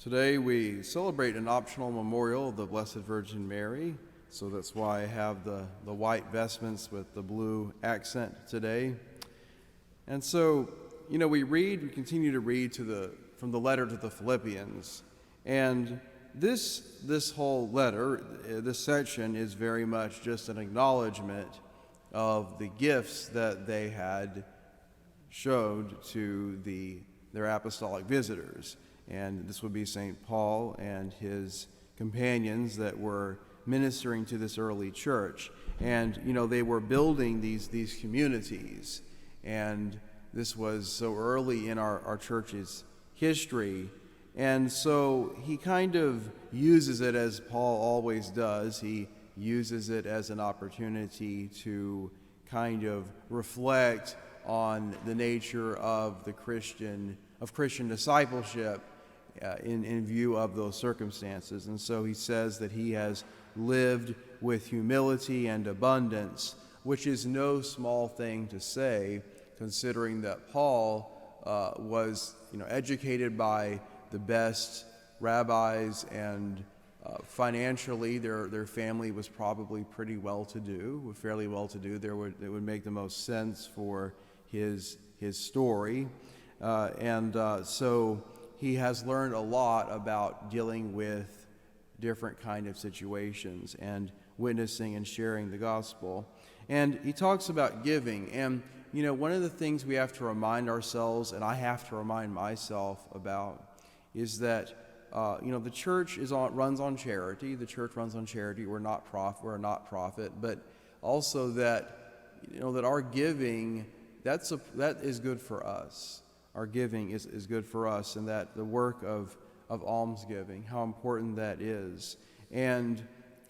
Today we celebrate an optional memorial of the Blessed Virgin Mary, so that's why I have the white vestments with the blue accent today. And so, we continue to read from the letter to the Philippians, and this whole letter, this section is very much just an acknowledgement of the gifts that they had showed to their apostolic visitors. And this would be St. Paul and his companions that were ministering to this early church. And, they were building these communities. And this was so early in our church's history. And so he kind of uses it, as Paul always does. He uses it as an opportunity to kind of reflect on the nature of Christian discipleship in view of those circumstances. And so he says that he has lived with humility and abundance, which is no small thing to say, considering that Paul was educated by the best rabbis, and financially their family was probably pretty well-to-do, fairly well-to-do. It would make the most sense for his story. So he has learned a lot about dealing with different kind of situations and witnessing and sharing the gospel. And he talks about giving. And, one of the things we have to remind ourselves, and I have to remind myself about, is that, the church runs on charity. The church runs on charity. We're a not-profit. But also that, that our giving, that is good for us. Our giving is good for us, and that the work of almsgiving, how important that is. And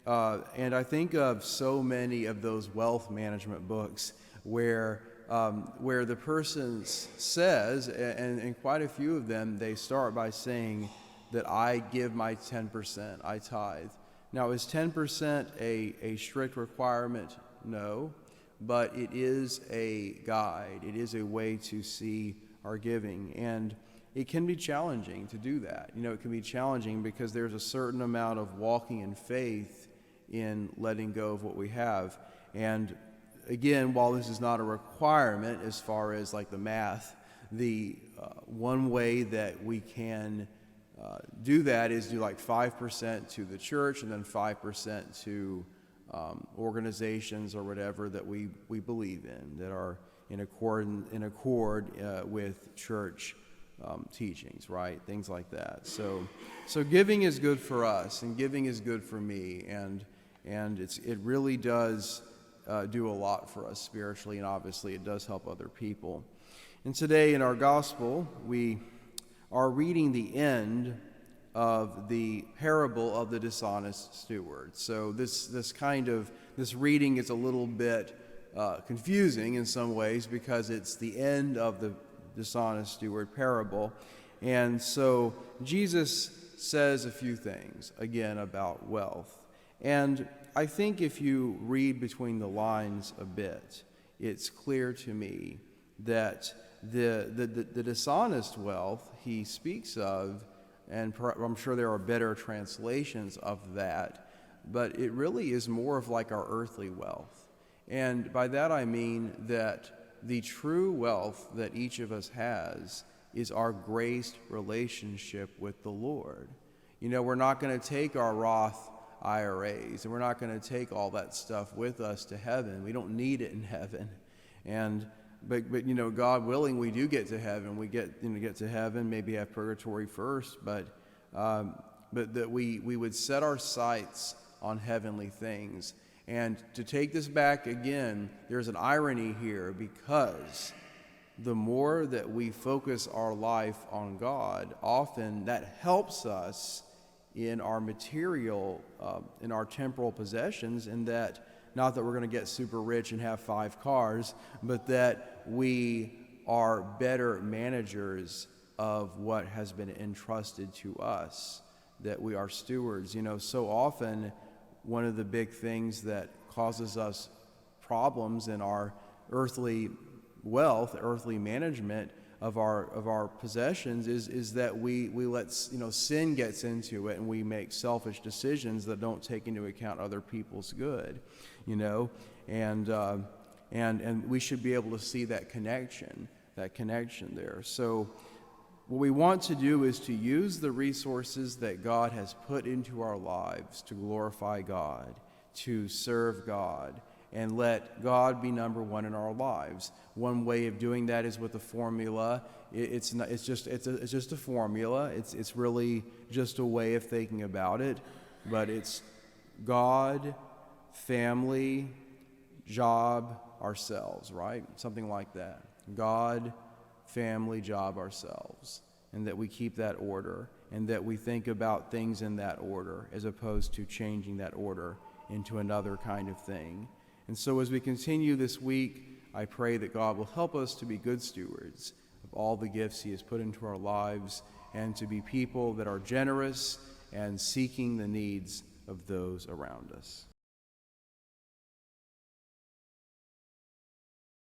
I think of so many of those wealth management books where the person says, and quite a few of them, they start by saying that I give my 10%, I tithe. Now, is 10% a strict requirement? No, but it is a guide. It is a way to see our giving, and it can be challenging to do that. It can be challenging because there's a certain amount of walking in faith in letting go of what we have. And again, while this is not a requirement as far as like the math, the one way that we can do that is do like 5% to the church and then 5% to organizations or whatever that we believe in, that are in accord with church teachings, right? Things like that. So giving is good for us, and giving is good for me, and it really does do a lot for us spiritually, and obviously it does help other people. And today in our gospel, we are reading the end of the parable of the dishonest steward. So this reading is a little bit confusing in some ways because it's the end of the dishonest steward parable. And so Jesus says a few things, again, about wealth. And I think if you read between the lines a bit, it's clear to me that the dishonest wealth he speaks of, and I'm sure there are better translations of that, but it really is more of like our earthly wealth. And by that I mean that the true wealth that each of us has is our graced relationship with the Lord. We're not going to take our Roth IRAs, and we're not going to take all that stuff with us to heaven. We don't need it in heaven. But God willing, we do get to heaven. We get to heaven, maybe have purgatory first, but that we would set our sights on heavenly things. And to take this back again, there's an irony here, because the more that we focus our life on God, often that helps us in our material, in our temporal possessions, in that, not that we're going to get super rich and have 5 cars, but that we are better managers of what has been entrusted to us, that we are stewards. So often one of the big things that causes us problems in our earthly wealth, earthly management, of our possessions is that we let sin gets into it, and we make selfish decisions that don't take into account other people's good, and we should be able to see that connection there. So what we want to do is to use the resources that God has put into our lives to glorify God, to serve God, and let God be number one in our lives. One way of doing that is with a formula. It's just a formula. It's really just a way of thinking about it, but it's God, family, job, ourselves, right? Something like that. God, family, job, ourselves, and that we keep that order, and that we think about things in that order as opposed to changing that order into another kind of thing. And so as we continue this week, I pray that God will help us to be good stewards of all the gifts he has put into our lives, and to be people that are generous and seeking the needs of those around us.